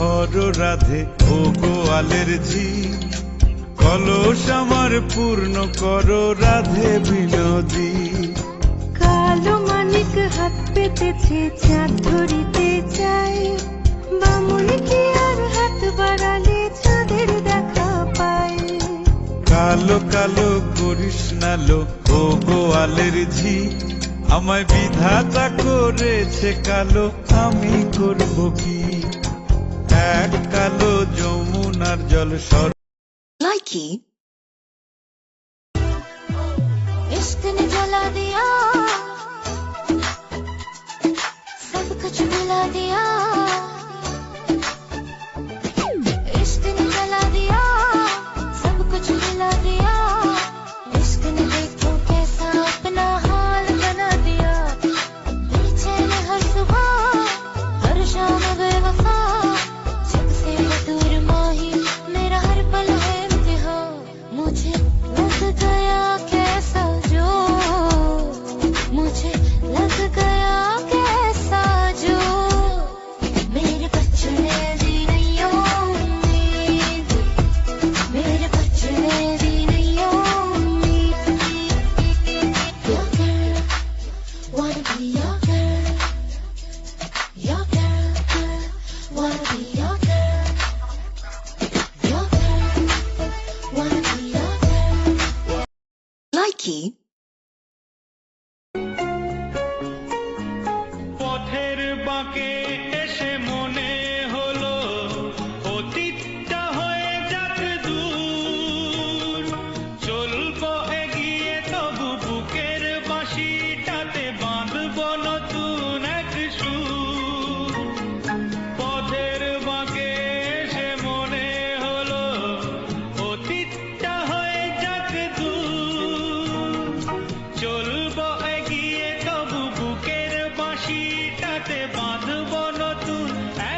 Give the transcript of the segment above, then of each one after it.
ভরো রাধে ও গোয়ালের ঝি, কলস আমার পূর্ণ করো রাধে বিনোদী। কালো মানিক হাত পেতেছে চাঁদ ধরিতে চাই, বামুন কি আর হাত বাড়ালে চাঁদের দেখা পায়। কালো কালো করিস নালো ও গোয়ালের ঝি, আমায় বিধাতা করেছে কালো, আমি করব কি? এক কালো যমুনার জল সর लाइकी इश्क ने जला दिया, सब कुछ मिला दिया। इश्क ने जला दिया, सब कुछ मिला दिया। इश्क ने देखो कैसा अपना हाल बना दिया। बेचैन हर सुबह हर शाम बेवफा, जब से वो दूर माही मेरा हर पल है इम्तिहान। मुझे लग गया कैसा जो, मुझे लग गया कैसा जो, मेरे बचने दी नहीं उम्मीद, मेरे बचने दी नहीं उम्मीद। Your girl, wanna be your girl, your girl, girl, wanna be your girl, your girl, wanna be your girl. Likey পথের বাঁকে এসে মনে হলো অতীতটা হয়ে যাক দূর, চলবো এগিয়ে তবু বুকের বাঁশিটাতে বাঁধবো নতুন এক সুর। পথের বাঁকে এসে মনে হলো অতীতটা হয়ে যাক দূর, চলবো এগিয়ে তবু বুকের বাঁশিটাতে বাঁধবো নতুন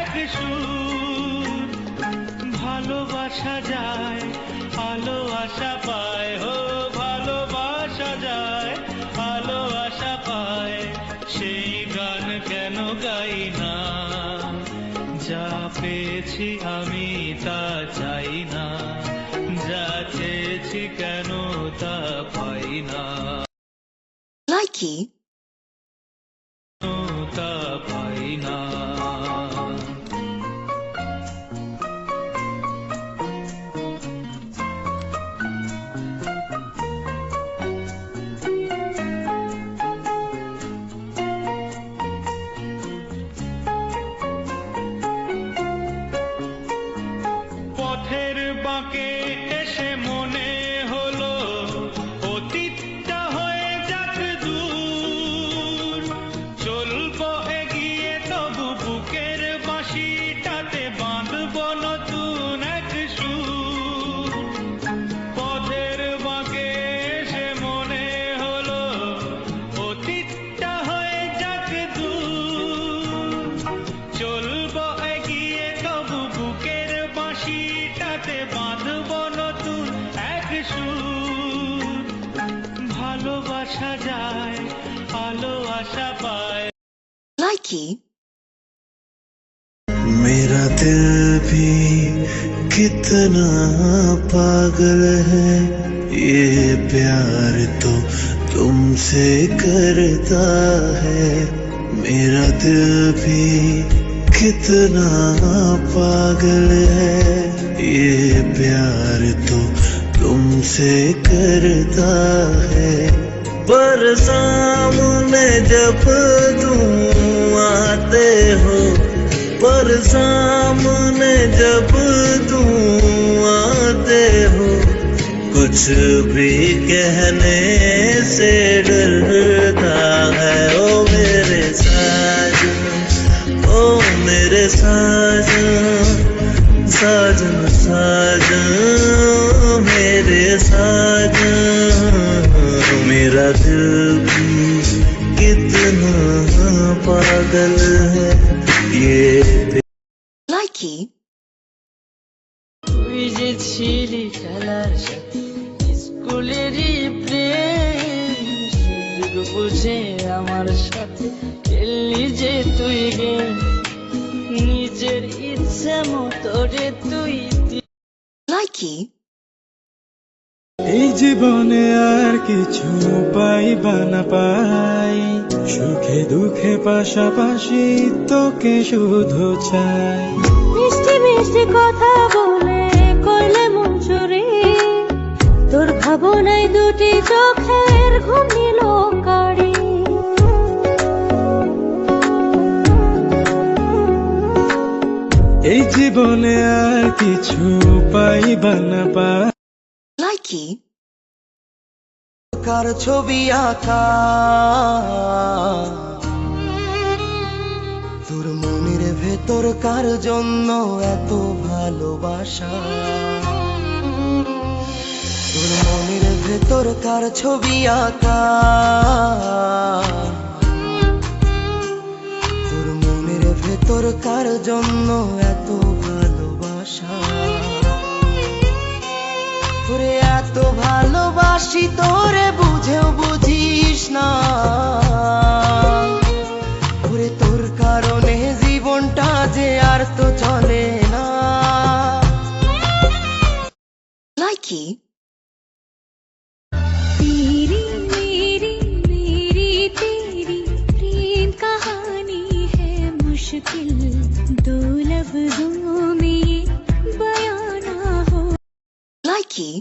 এক সুর। ভালোবাসা যায় আলো আশা পায়, হো ভালোবাসা যায় আলো আশা পায়, সেই গান কেন গাই না? যা পেয়েছি আমি তা চাই না, যা চেয়েছি কেন তা পাই না, Likey তা পাই না। পথের বাঁকে এসে মনে হলো অতীতটা হয়ে যাক দূর, চলবো এগিয়ে তবু বুকের বাঁশিটাতে বাঁধবো নতুন এক সুর। পথের বাঁকে এসে মনে হলো অতীতটা হয়ে যাক দূর, চলবো এগিয়ে তবু বুকের বাঁশিটাতে বাঁধবো নতুন এক সুর। ভালোবাসা যায় আলো আশা পায়। Likey मेरा दिल भी कितना पागल है, ये प्यार तो तुमसे करता है। मेरा दिल भी कितना पागल है, ये प्यार तो तुमसे करता है। पर सामने जब तुम आते हो, पर सामने जब तुम आते हो, कुछ भी कहने से डरता है। ओ मेरे साजन, ओ मेरे साजन, साजन साजन, मेरे साजन। मेरा दिल भी कितना पागल है, ये Likey তুই যে ছিলি খেলার সাথে স্কুলেরই প্রেম, সুযোগ বুঝে আমার সাথে খেললি যে তুই গেম। নিজের ইচ্ছে ইচ্ছে মতো রে তুই Likey, এই জীবনে আর কিছু পাইবা না পাই, সুখে দুঃখে পাশাপাশি তোকে শুধু চাই। মিষ্টি মিষ্টি কথা বলে করলে মন চুরি, তোর ভাবনায় দুটি চোখের ঘুম নিল কাড়ি। এই জীবনে আর কিছু পাইবা না পাই। Likey, কার ছবি আঁকা তোর মনের ভেতর কার জন্য এত ভালোবাসা, তোর মনের ভেতর কার ছবি আঁকা, তোর মনের ভেতর কার জন্য এত ভালোবাসা, তোরে এত ভালোবাসি তোরে বুঝেও বুঝিস না, ওরে তোর কারণে জীবনটা যে আর তো চলে না। Likey, तेरी मेरी मेरी तेरी प्रेम कहानी है मुश्किल, दो लफ्जों में ये बयां ना हो। Likey,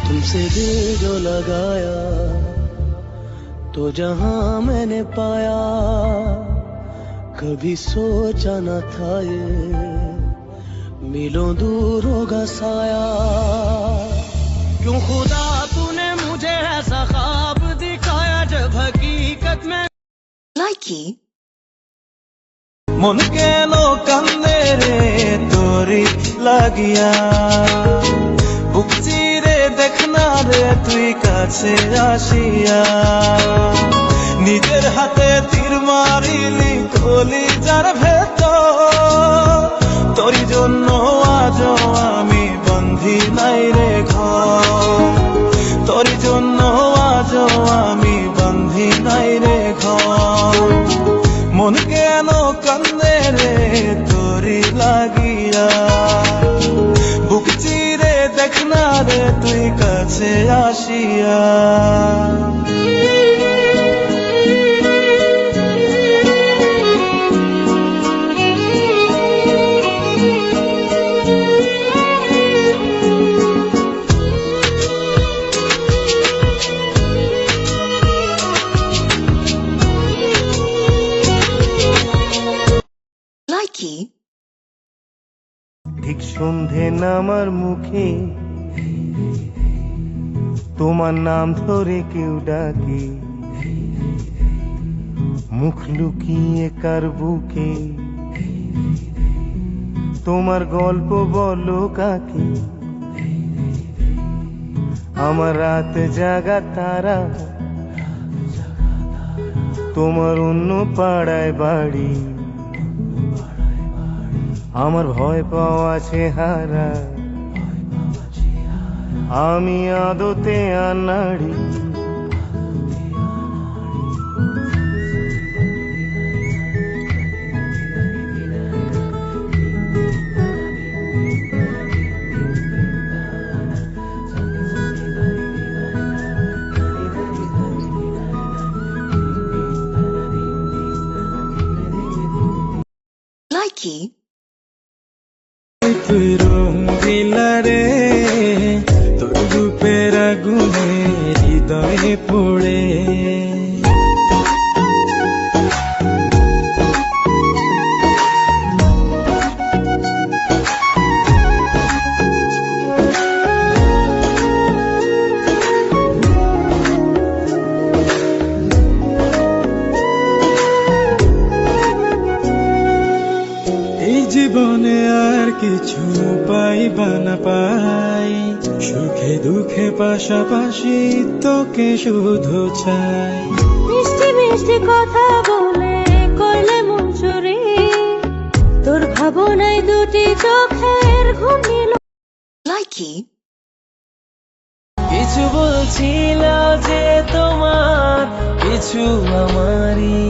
तुमसे दिल जो लगाया तो जहां मैंने पाया, कभी सोचा न था ये मिलों दूर होगा साया। क्यों खुदा तूने मुझे ऐसा ख्वाब दिखाया जब हकीकत में। Likey, মন কেন কান্দে রে তোরি লাগিয়া, বুক চিরে দেখ না রে তুই কাছে আসিয়া, নিজের হাতে তীর মারিলি কলিজার ভেতর, তোরি জন্য আজও আমি বন্ধি নাই রে ঘর, তোরি জন্য আজও আমি বন্ধি নাই রে ঘর। মন কেন কান্দে রে তোরি লাগিয়া, বুক চিরে দেখ না রে তুই কাছে আসিয়া। Likey, ঠিক সন্ধে নামার মুখে তোমার নাম ধরে কেউ ডাকে, মুখ লুকিয়ে কার বুকে তোমার গল্প বলো কাকে, আমার রাত জাগা তারা তোমার অন্য পাড়ায় বাড়ি, আমার ভয় পাওয়া চেহারা আমি আদতে আনাড়ি। Likey, তুই রঙিলা রে তোর রূপের আগুনে হৃদয়ে পড়ে, এই জীবনে আর কিছু পাইবা না পাই, সুখে দুঃখে পাশাপাশি তোকে শুধু চাই। মিষ্টি মিষ্টি কথা বলে করলে মন চুরি, তোর ভাবনায় দুটি চোখের ঘুম নিল। Likey, কিছু বলছিল যে তোমার কিছু আমারই,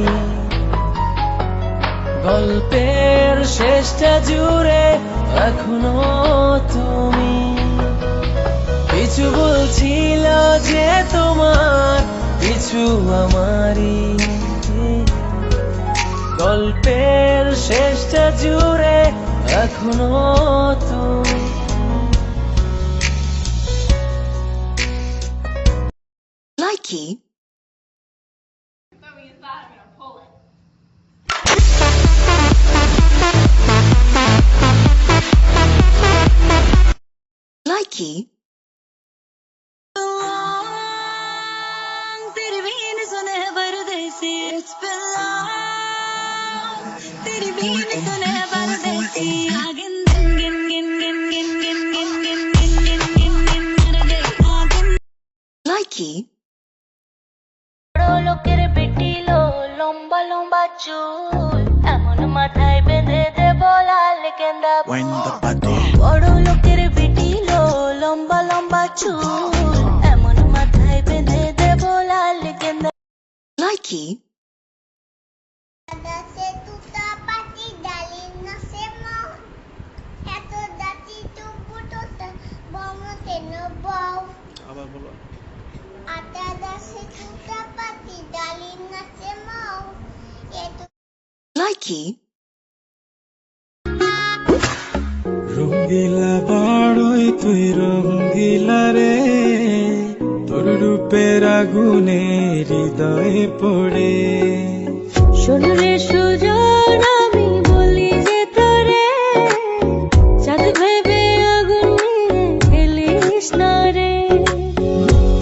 গল্পের শেষটা জুড়ে এখনো তুমি কিছু বলছিল যে তোমার কিছু আমারই গল্পের শেষটা জুড়ে এখনো তুমি Likey. Likey. तेरी बीन सुने परदेसी It's been long तेरी बीन सुने परदेसी आगिन गिन गिन गिन गिन गिन गिन गिन गिन गिन गिन गिन मर गई आगिन Likey. বড় লোকের বেটি লো লম্বা লম্বা চুল এমন মাথায় বেঁধে দেব লাল গেন্দা বড় লোকের বেটি লো লম্বা লম্বা চুল এমন মাথায় বেঁধে দেব লাল গেন্দা Likey. Nase tuta pati dali nase mo eto dati tu buto bomo teno bow আবার বলো ata nase tuta pati dali nase mo eto Likey. রঙ্গিলা বড়ই তুই রঙ্গিলা রে তোর রূপের আগুনে হৃদয়ে পড়ে শোন রে সুজন আমি বলি যে তোরে চাঁদ ভেবে আগুন নিয়ে ফেলিস না রে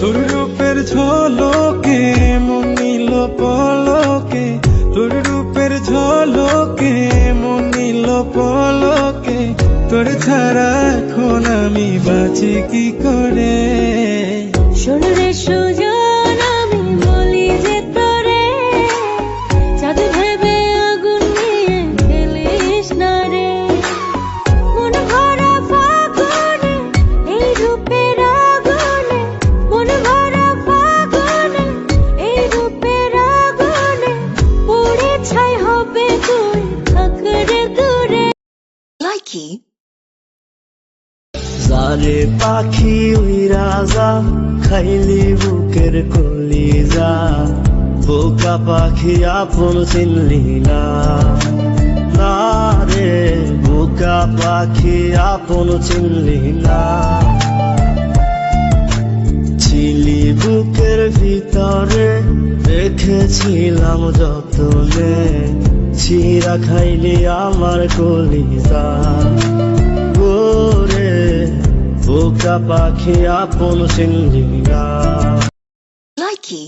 তোর রূপের ঝলকে মন নিল পলকে তোর রূপের ঝলকে মন নিল পলকে তোর ছাড়া এখন আমি বাঁচি কি করে শোন রে সুজন আমি বলি যে তোরে চাঁদ ভেবে আগুন নিয়ে ফেলিস না রে মন ভরা ফাগুনে এই রূপের আগুনে মন ভরা ফাগুনে এই রূপের আগুনে পুড়ে ছাই হবে তুই থাক রে দূরে Likey. জারে পাখি উইরা যা খাইলি বুকের কলিজা বোকা পাখি আপন চিনলি না না রে বোকা পাখি আপন চিনলি না ছিলি বুকের ভিতরে রেখেছিলাম যতনে ছিঁড়া খাইলি আমার কলিজা গোরে বোকা পাখি আপন চিনলি না Likey.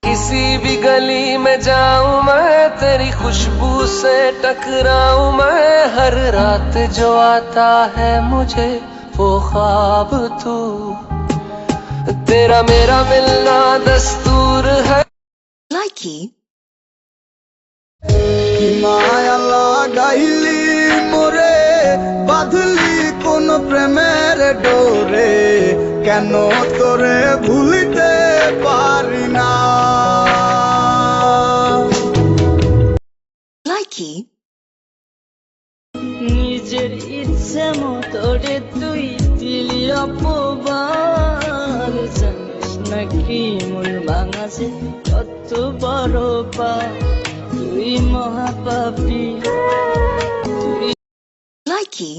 किसी भी गली में जाऊं मैं तेरी खुशबू से टकराऊं मैं हर रात जो आता है मुझे वो ख्वाब तू तेरा मेरा मिलना दस्तूर है Likey. কি মায়া লাগাইলি মোরে বাঁধলি কোন প্রেমের ডোরে কেন তোরে ভুলিতে পারি না Likey. নিজের ইচ্ছে মতো রে তুই দিলি অপবাদ জানিস নাকি মন ভাঙাছে কত বড় পা তুই মহাপাপী Likey.